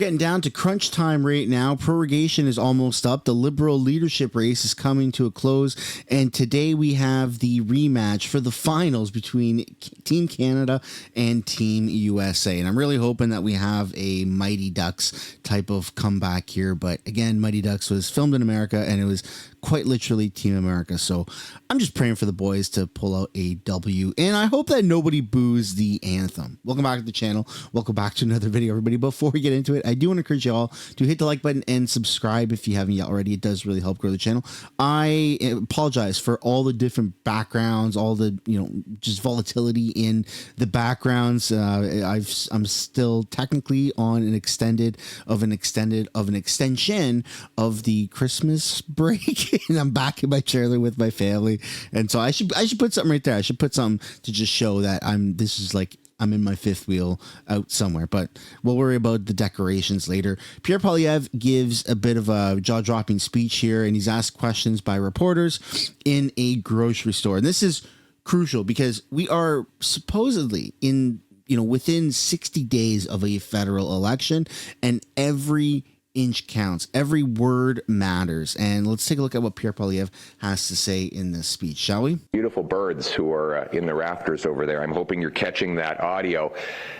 getting down to crunch time right now. Prorogation is almost up. The Liberal leadership race is coming to a close. And today we have the rematch for the finals between Team Canada and Team USA. And I'm really hoping that we have a Mighty Ducks type of comeback here. But again, Mighty Ducks was filmed in America, and it was quite literally Team America. So I'm just praying for the boys to pull out a W. And I hope that nobody boos the anthem. Welcome back to the channel. Welcome back to another video, everybody. Before we get into it, I do want to encourage you all to hit the like button and subscribe if you haven't yet already. It does really help grow the channel. I apologize for all the different backgrounds, all the, just volatility in the backgrounds. I'm still technically on an extension of the Christmas break. And I'm back in my trailer with my family, and so I should put something right there. I should put something to just show that I'm in my fifth wheel out somewhere. But we'll worry about the decorations later. Pierre Poilievre gives a bit of a jaw-dropping speech here, and he's asked questions by reporters in a grocery store. And this is crucial because we are supposedly within 60 days of a federal election, and every inch counts. Every word matters. And let's take a look at what Pierre Poilievre has to say in this speech, shall we? Beautiful birds who are in the rafters over there. I'm hoping you're catching that audio.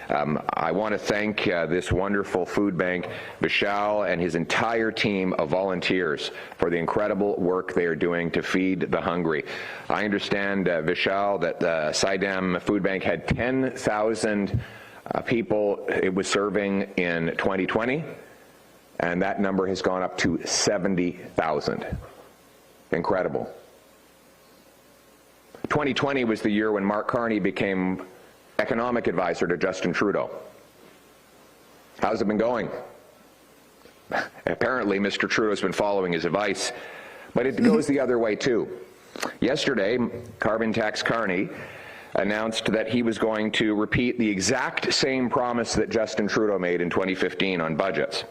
I want to thank this wonderful food bank, Vishal, and his entire team of volunteers for the incredible work they are doing to feed the hungry. I understand, Vishal, that the Saidam Food Bank had 10,000 people it was serving in 2020. And that number has gone up to 70,000. Incredible. 2020 was the year when Mark Carney became economic advisor to Justin Trudeau. How's it been going? Apparently, Mr. Trudeau's been following his advice, but it goes the other way too. Yesterday, Carbon Tax Carney announced that he was going to repeat the exact same promise that Justin Trudeau made in 2015 on budgets.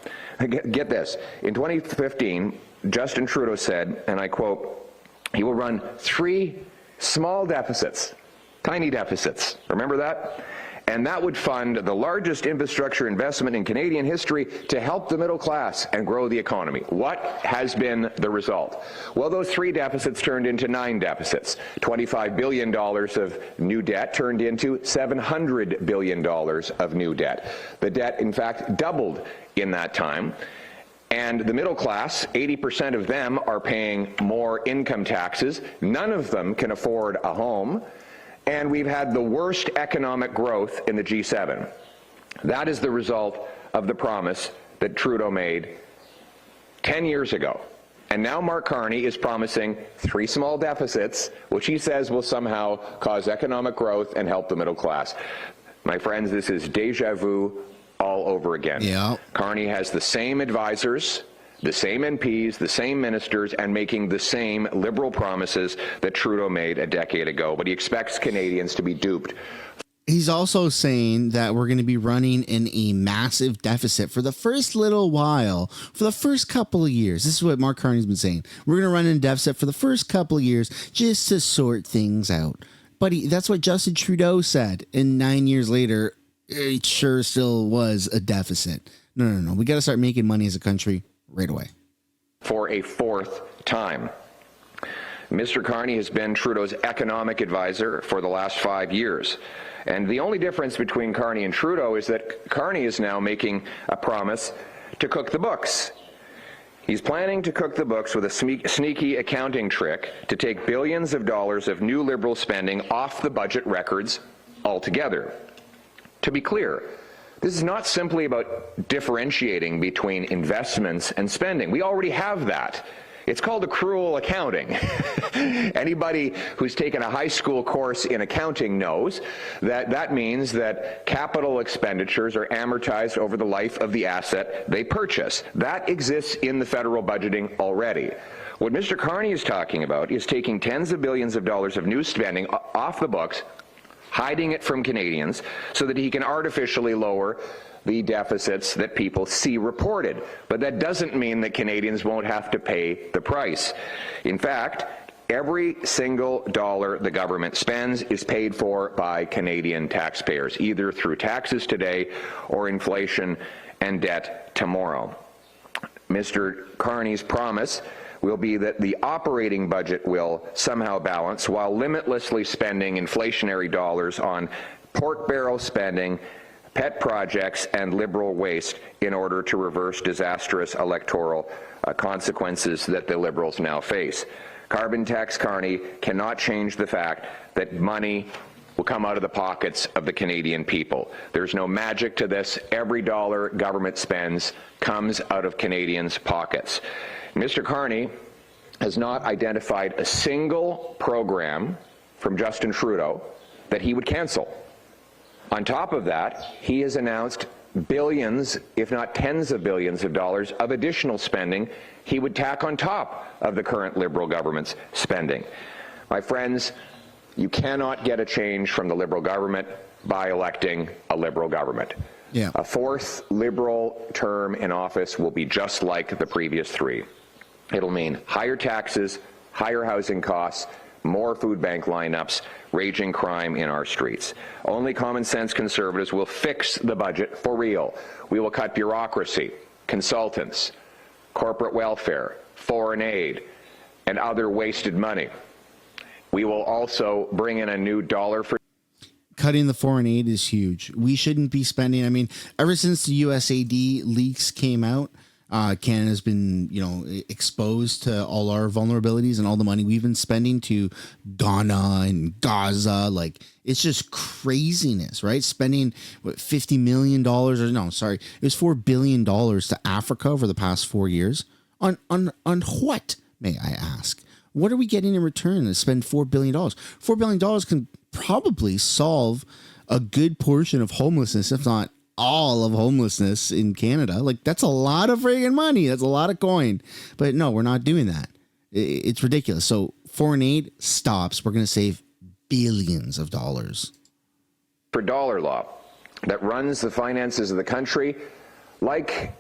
Get this, in 2015, Justin Trudeau said, and I quote, he will run 3 small deficits, tiny deficits, remember that? And that would fund the largest infrastructure investment in Canadian history to help the middle class and grow the economy. What has been the result? Well, those 3 deficits turned into 9 deficits. $25 billion of new debt turned into $700 billion of new debt. The debt, in fact, doubled in that time. And the middle class, 80% of them are paying more income taxes. None of them can afford a home. And we've had the worst economic growth in the G7. That is the result of the promise that Trudeau made 10 years ago. And now Mark Carney is promising 3 small deficits, which he says will somehow cause economic growth and help the middle class. My friends, this is deja vu all over again. Yeah. Carney has the same advisors, the same MPs, the same ministers, and making the same liberal promises that Trudeau made a decade ago. But he expects Canadians to be duped. He's also saying that we're going to be running in a massive deficit for the first little while, for the first couple of years. This is what Mark Carney's been saying. We're going to run in a deficit for the first couple of years just to sort things out. But that's what Justin Trudeau said. And 9 years later, it sure still was a deficit. No. We got to start making money as a country right away. For a 4th time. Mr. Carney has been Trudeau's economic advisor for the last 5 years. And the only difference between Carney and Trudeau is that Carney is now making a promise to cook the books. He's planning to cook the books with a sneaky accounting trick to take billions of dollars of new Liberal spending off the budget records altogether. To be clear, this is not simply about differentiating between investments and spending. We already have that. It's called accrual accounting. Anybody who's taken a high school course in accounting knows that that means that capital expenditures are amortized over the life of the asset they purchase. That exists in the federal budgeting already. What Mr. Carney is talking about is taking tens of billions of dollars of new spending off the books, hiding it from Canadians so that he can artificially lower the deficits that people see reported. But that doesn't mean that Canadians won't have to pay the price. In fact, every single dollar the government spends is paid for by Canadian taxpayers, either through taxes today or inflation and debt tomorrow. Mr. Carney's promise will be that the operating budget will somehow balance while limitlessly spending inflationary dollars on pork barrel spending, pet projects, and liberal waste in order to reverse disastrous electoral consequences that the Liberals now face. Carbon tax Carney cannot change the fact that money will come out of the pockets of the Canadian people. There's no magic to this. Every dollar government spends comes out of Canadians' pockets. Mr. Carney has not identified a single program from Justin Trudeau that he would cancel. On top of that, he has announced billions, if not tens of billions of dollars of additional spending he would tack on top of the current Liberal government's spending. My friends, you cannot get a change from the Liberal government by electing a Liberal government. Yeah. A fourth Liberal term in office will be just like the previous three. It'll mean higher taxes, higher housing costs, more food bank lineups, raging crime in our streets. Only common sense Conservatives will fix the budget for real. We will cut bureaucracy, consultants, corporate welfare, foreign aid, and other wasted money. We will also bring in a new dollar for cutting the foreign aid is huge. We shouldn't be spending. I mean, ever since the USAID leaks came out, Canada's been, exposed to all our vulnerabilities and all the money we've been spending to Ghana and Gaza. Like, it's just craziness, right? Spending $50 million it was $4 billion to Africa over the past 4 years. On what, may I ask? What are we getting in return to spend $4 billion? $4 billion can probably solve a good portion of homelessness, if not all of homelessness in Canada. Like, that's a lot of friggin' money. That's a lot of coin. But no, we're not doing that. It's ridiculous. So foreign aid stops. We're going to save billions of dollars. For dollar law that runs the finances of the country like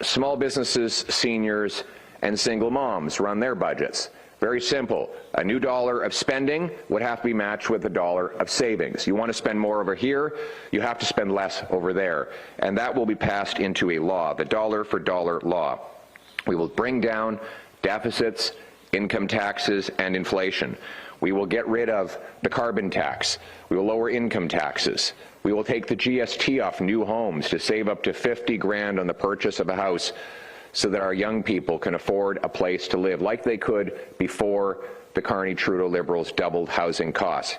small businesses, seniors, and single moms run their budgets. Very simple. A new dollar of spending would have to be matched with a dollar of savings. You want to spend more over here, you have to spend less over there. And that will be passed into a law, the dollar for dollar law. We will bring down deficits, income taxes, and inflation. We will get rid of the carbon tax. We will lower income taxes. We will take the GST off new homes to save up to $50,000 on the purchase of a house, so that our young people can afford a place to live like they could before the Carney-Trudeau Liberals doubled housing costs.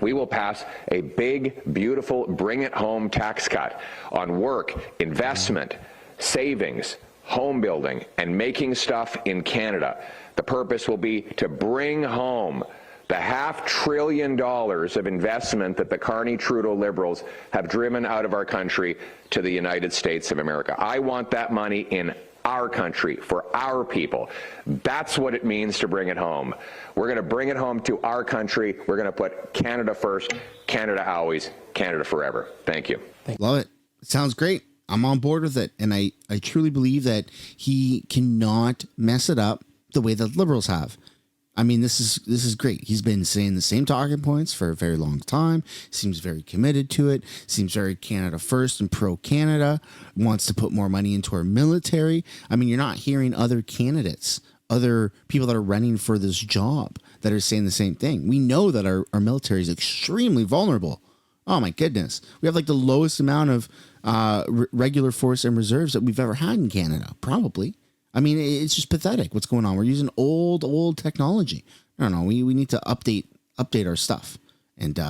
We will pass a big, beautiful, bring-it-home tax cut on work, investment, savings, home building, and making stuff in Canada. The purpose will be to bring home the $500 billion of investment that the Carney-Trudeau Liberals have driven out of our country to the United States of America. I want that money in our country, for our people. That's what it means to bring it home. We're going to bring it home to our country. We're going to put Canada first, Canada always, Canada forever. Thank you. Love it. It sounds great. I'm on board with it. And I truly believe that he cannot mess it up the way that Liberals have. I mean, this is great. He's been saying the same talking points for a very long time. Seems very committed to it. Seems very Canada first and pro-Canada. Wants to put more money into our military. I mean, you're not hearing other candidates, other people that are running for this job that are saying the same thing. We know that our military is extremely vulnerable. Oh, my goodness. We have like the lowest amount of regular force and reserves that we've ever had in Canada, probably. I mean, it's just pathetic what's going on. We're using old technology. I don't know. We need to update our stuff. And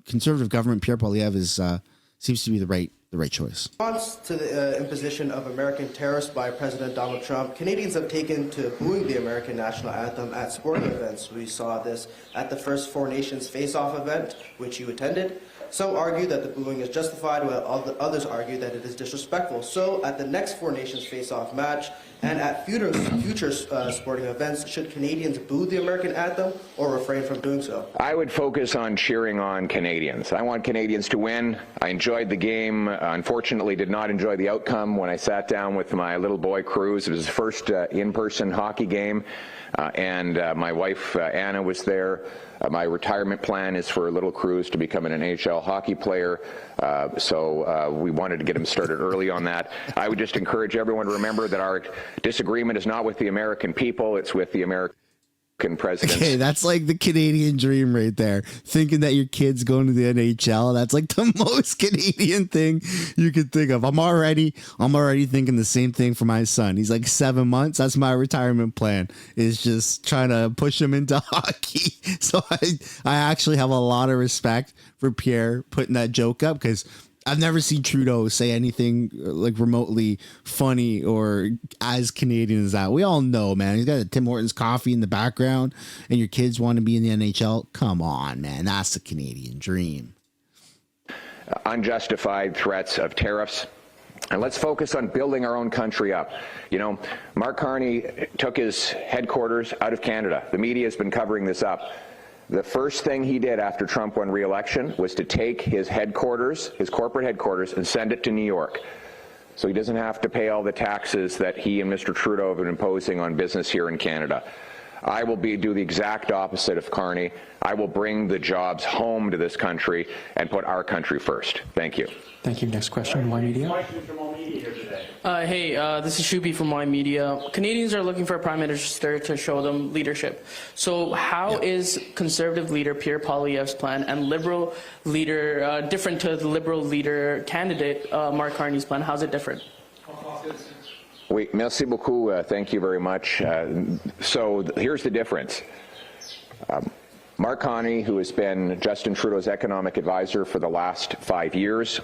conservative government, Pierre Poilievre seems to be the right choice. In response to the imposition of American tariffs by President Donald Trump, Canadians have taken to booing the American national anthem at sporting events. We saw this at the first Four Nations Face-Off event, which you attended. Some argue that the booing is justified, while others argue that it is disrespectful. So, at the next Four Nations Face-Off match and at future sporting events, should Canadians boo the American anthem or refrain from doing so? I would focus on cheering on Canadians. I want Canadians to win. I enjoyed the game. Unfortunately, did not enjoy the outcome when I sat down with my little boy, Cruz. It was his first in-person hockey game, and my wife, Anna, was there. My retirement plan is for little Cruz to become an NHL NHL hockey player, so we wanted to get him started early on that. I would just encourage everyone to remember that our disagreement is not with the American people, it's with the American presidents. Okay, that's like the Canadian dream right there. Thinking that your kid's going to the NHL, that's like the most Canadian thing you could think of. I'm already thinking the same thing for my son. He's like 7 months. That's my retirement plan, is just trying to push him into hockey. So I actually have a lot of respect for Pierre putting that joke up, because I've never seen Trudeau say anything like remotely funny or as Canadian as that. We all know, man. He's got a Tim Hortons coffee in the background, and your kids want to be in the NHL. Come on, man. That's the Canadian dream. Unjustified threats of tariffs. And let's focus on building our own country up. You know, Mark Carney took his headquarters out of Canada. The media has been covering this up. The first thing he did after Trump won re-election was to take his headquarters, his corporate headquarters, and send it to New York. So he doesn't have to pay all the taxes that he and Mr. Trudeau have been imposing on business here in Canada. I will do the exact opposite of Carney. I will bring the jobs home to this country and put our country first. Thank you. Thank you. Next question, Y Media. This is Shubi from Y Media. Canadians are looking for a prime minister to show them leadership. So how is Conservative leader Pierre Poilievre's plan and Liberal leader different to the Liberal leader candidate Mark Carney's plan? How's it different? Oui, merci beaucoup. Thank you very much. So here's the difference. Mark Carney, who has been Justin Trudeau's economic advisor for the last 5 years,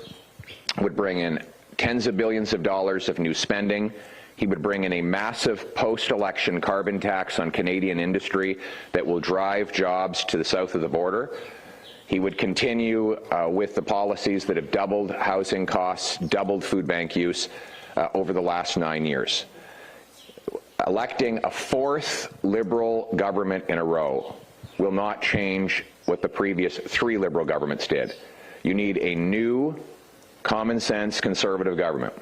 would bring in tens of billions of dollars of new spending. He would bring in a massive post-election carbon tax on Canadian industry that will drive jobs to the south of the border. He would continue with the policies that have doubled housing costs, doubled food bank use over the last 9 years. Electing a fourth Liberal government in a row will not change what the previous 3 Liberal governments did. You need a new, common-sense Conservative government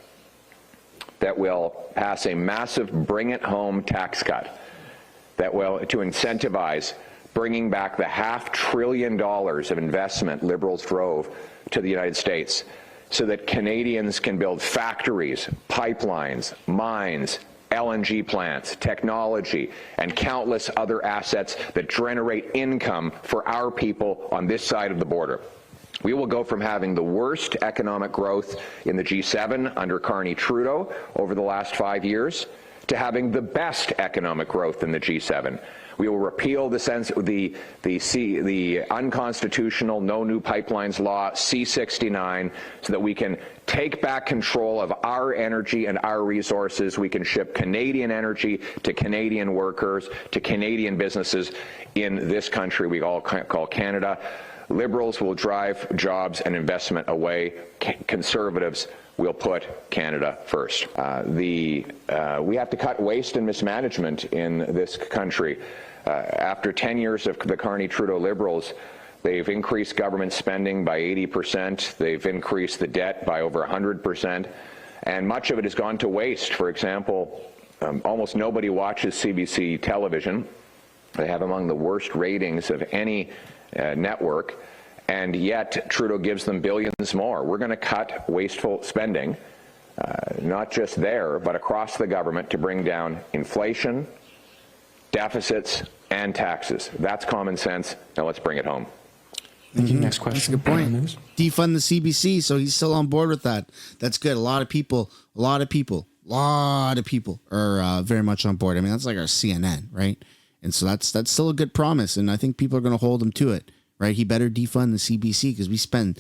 that will pass a massive bring-it-home tax cut that will to incentivize bringing back the $500 billion of investment Liberals drove to the United States so that Canadians can build factories, pipelines, mines, LNG plants, technology, and countless other assets that generate income for our people on this side of the border. We will go from having the worst economic growth in the G7 under Carney-Trudeau over the last 5 years to having the best economic growth in the G7. We will repeal the unconstitutional No New Pipelines Law, C-69, so that we can take back control of our energy and our resources. We can ship Canadian energy to Canadian workers, to Canadian businesses in this country we all call Canada. Liberals will drive jobs and investment away. Conservatives will put Canada first. We have to cut waste and mismanagement in this country. After 10 years of the Carney-Trudeau Liberals, they've increased government spending by 80%. They've increased the debt by over 100%. And much of it has gone to waste. For example, almost nobody watches CBC television. They have among the worst ratings of any network, and yet Trudeau gives them billions more. We're going to cut wasteful spending, not just there, but across the government to bring down inflation, deficits, and taxes. That's common sense. Now let's bring it home. Thank you. Next question. That's a good point. Defund the CBC, so he's still on board with that. That's good. A lot of people are very much on board. I mean, that's like our CNN, right? And so that's still a good promise, and I think people are going to hold him to it, right? He better defund the CBC because we spend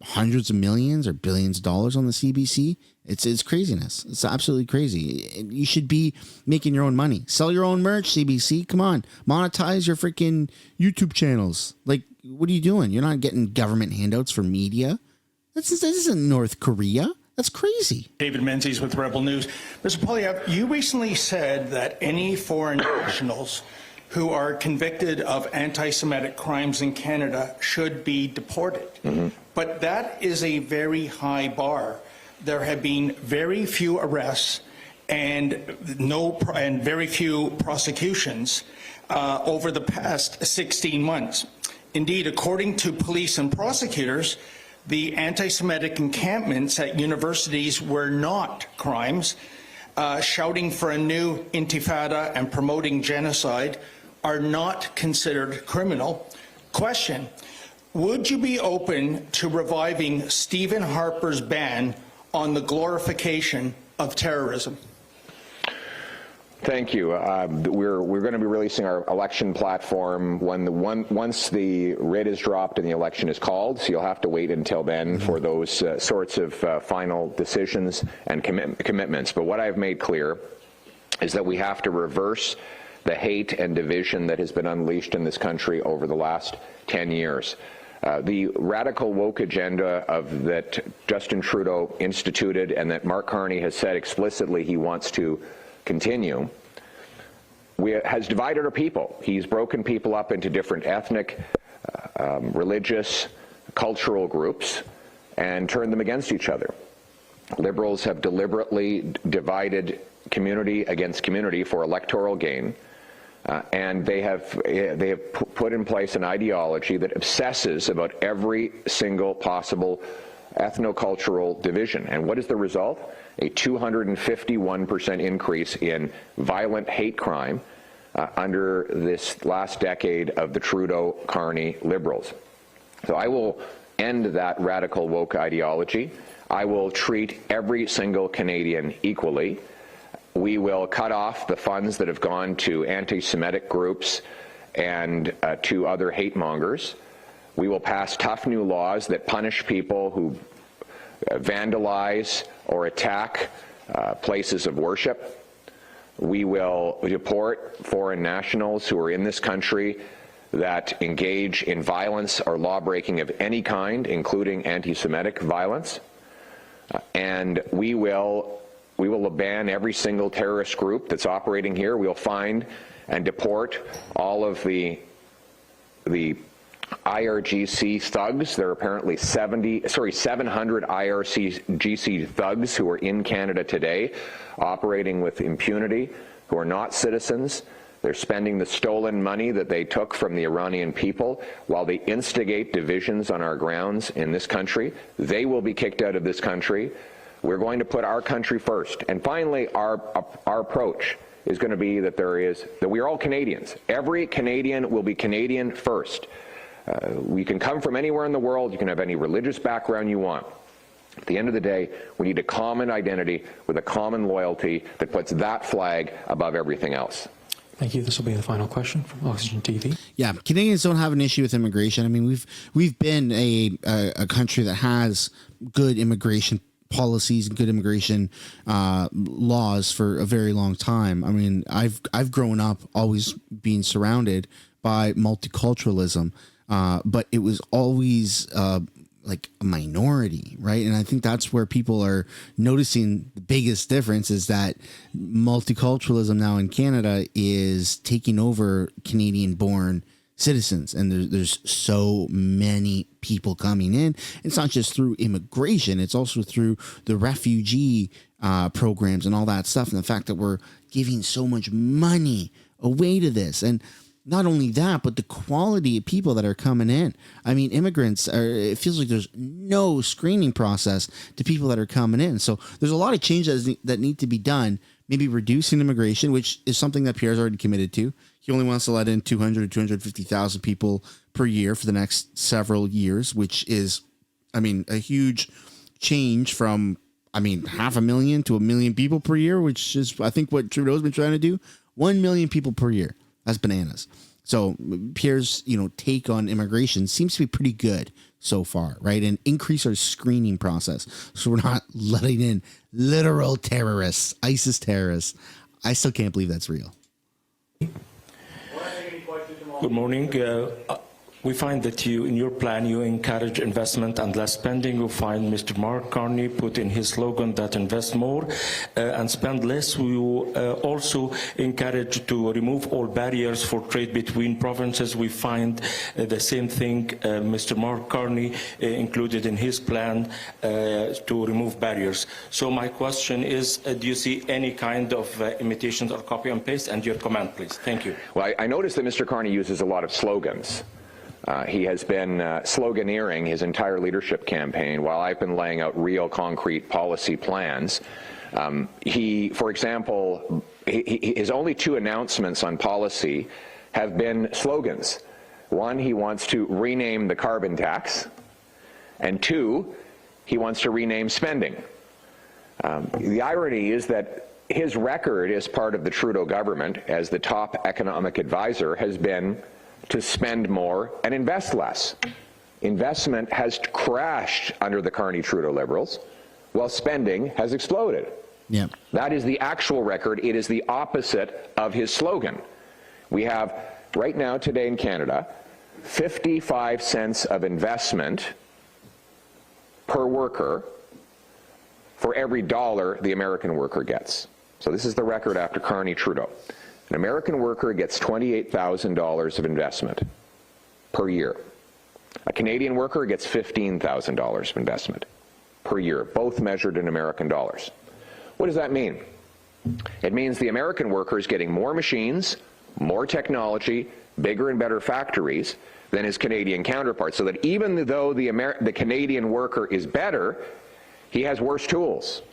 hundreds of millions or billions of dollars on the CBC. It's craziness. It's absolutely crazy. You should be making your own money. Sell your own merch, CBC. Come on, monetize your freaking YouTube channels. Like, what are you doing? You're not getting government handouts for media. This isn't North Korea. That's crazy. David Menzies with Rebel News. Mr. Poilievre, you recently said that any foreign nationals who are convicted of anti-Semitic crimes in Canada should be deported. Mm-hmm. But that is a very high bar. There have been very few arrests and very few prosecutions over the past 16 months. Indeed, according to police and prosecutors, the anti-Semitic encampments at universities were not crimes. Shouting for a new intifada and promoting genocide are not considered criminal. Question: would you be open to reviving Stephen Harper's ban on the glorification of terrorism? Thank you. We're going to be releasing our election platform once the writ is dropped and the election is called, so you'll have to wait until then for those sorts of final decisions and commitments. But what I've made clear is that we have to reverse the hate and division that has been unleashed in this country over the last 10 years. The radical woke agenda that Justin Trudeau instituted and that Mark Carney has said explicitly he wants to continue has divided our people. He's broken people up into different ethnic, religious, cultural groups and turned them against each other. Liberals have deliberately divided community against community for electoral gain. And they have put in place an ideology that obsesses about every single possible ethnocultural division. And what is the result? A 251% increase in violent hate crime under this last decade of the Trudeau-Carney Liberals. So I will end that radical woke ideology. I will treat every single Canadian equally. We will cut off the funds that have gone to anti-Semitic groups and to other hate mongers. We will pass tough new laws that punish people who vandalize or attack places of worship. We will deport foreign nationals who are in this country that engage in violence or law-breaking of any kind, including anti-Semitic violence. And we will ban every single terrorist group that's operating here. We'll find and deport all of the IRGC thugs. There are apparently 700 IRGC thugs who are in Canada today, operating with impunity, who are not citizens. They're spending the stolen money that they took from the Iranian people while they instigate divisions on our grounds in this country. They will be kicked out of this country. We're going to put our country first. And finally, our approach is going to be that we are all Canadians. Every Canadian will be Canadian first. We can come from anywhere in the world. You can have any religious background you want. At the end of the day, we need a common identity with a common loyalty that puts that flag above everything else. Thank you. This will be the final question from Oxygen TV. Yeah, Canadians don't have an issue with immigration. I mean, we've been a country that has good immigration policies and good immigration laws for a very long time. I mean, I've grown up always being surrounded by multiculturalism, but it was always like a minority, right? And I think that's where people are noticing the biggest difference is that multiculturalism now in Canada is taking over Canadian-born citizens, and there's so many people coming in. It's not just through immigration, it's also through the refugee programs and all that stuff, and the fact that we're giving so much money away to this. And not only that, but the quality of people that are coming in. I mean, it feels like there's no screening process to people that are coming in. So there's a lot of changes that need to be done. Maybe reducing immigration, which is something that Pierre's already committed to. He only wants to let in 200 to 250,000 people per year for the next several years, which is, I mean, a huge change from, 500,000 to 1 million people per year, which is, I think, what Trudeau's been trying to do. 1 million people per year. That's bananas. So Pierre's, take on immigration seems to be pretty good so far, right? And increase our screening process so we're not letting in literal terrorists, ISIS terrorists. I still can't believe that's real. Good morning. We find that in your plan, you encourage investment and less spending. We find Mr. Mark Carney put in his slogan that invest more and spend less. We also encourage to remove all barriers for trade between provinces. We find the same thing Mr. Mark Carney included in his plan to remove barriers. So my question is, do you see any kind of imitations or copy and paste? And your comment, please. Thank you. Well, I noticed that Mr. Carney uses a lot of slogans. He has been sloganeering his entire leadership campaign while I've been laying out real concrete policy plans. For example, his only 2 announcements on policy have been slogans. One, he wants to rename the carbon tax, and 2, he wants to rename spending. The irony is that his record as part of the Trudeau government as the top economic advisor has been to spend more and invest less. Investment has crashed under the Carney-Trudeau Liberals, while spending has exploded. Yeah. That is the actual record. It is the opposite of his slogan. We have, right now, today in Canada, 55 cents of investment per worker for every dollar the American worker gets. So this is the record after Carney-Trudeau. An American worker gets $28,000 of investment per year. A Canadian worker gets $15,000 of investment per year, both measured in American dollars. What does that mean? It means the American worker is getting more machines, more technology, bigger and better factories than his Canadian counterpart, so that even though the Canadian worker is better, he has worse tools.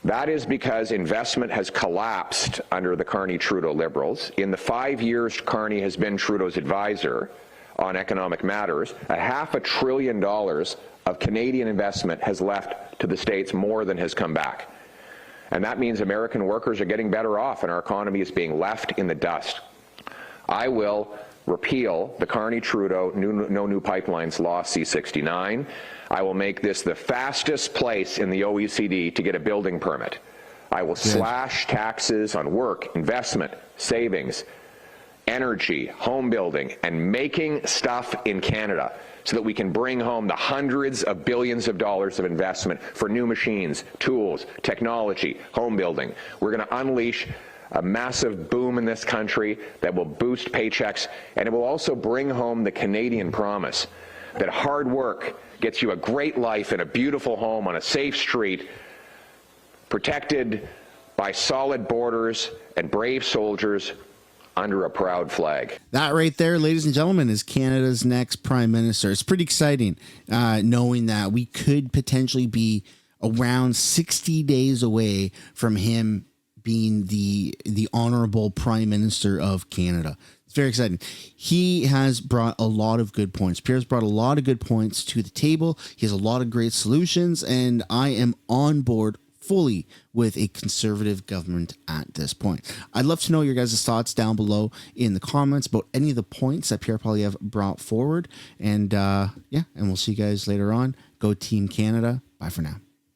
That is because investment has collapsed under the Carney-Trudeau Liberals. In the 5 years Carney has been Trudeau's advisor on economic matters, $500 billion of Canadian investment has left to the States more than has come back. And that means American workers are getting better off and our economy is being left in the dust. I will repeal the Carney-Trudeau No New Pipelines Law C-69. I will make this the fastest place in the OECD to get a building permit. I will slash taxes on work, investment, savings, energy, home building, and making stuff in Canada so that we can bring home the hundreds of billions of dollars of investment for new machines, tools, technology, home building. We're going to unleash a massive boom in this country that will boost paychecks, and it will also bring home the Canadian promise that hard work gets you a great life in a beautiful home on a safe street, protected by solid borders and brave soldiers under a proud flag. That right there, ladies and gentlemen, is Canada's next prime minister. It's pretty exciting knowing that we could potentially be around 60 days away from him being the honorable prime minister of Canada. It's very exciting. He has brought a lot of good points. Pierre's brought a lot of good points to the table. He has a lot of great solutions, and I am on board fully with a conservative government at this point. I'd love to know your guys' thoughts down below in the comments about any of the points that Pierre Poilievre brought forward. And and we'll see you guys later on. Go Team Canada. Bye for now.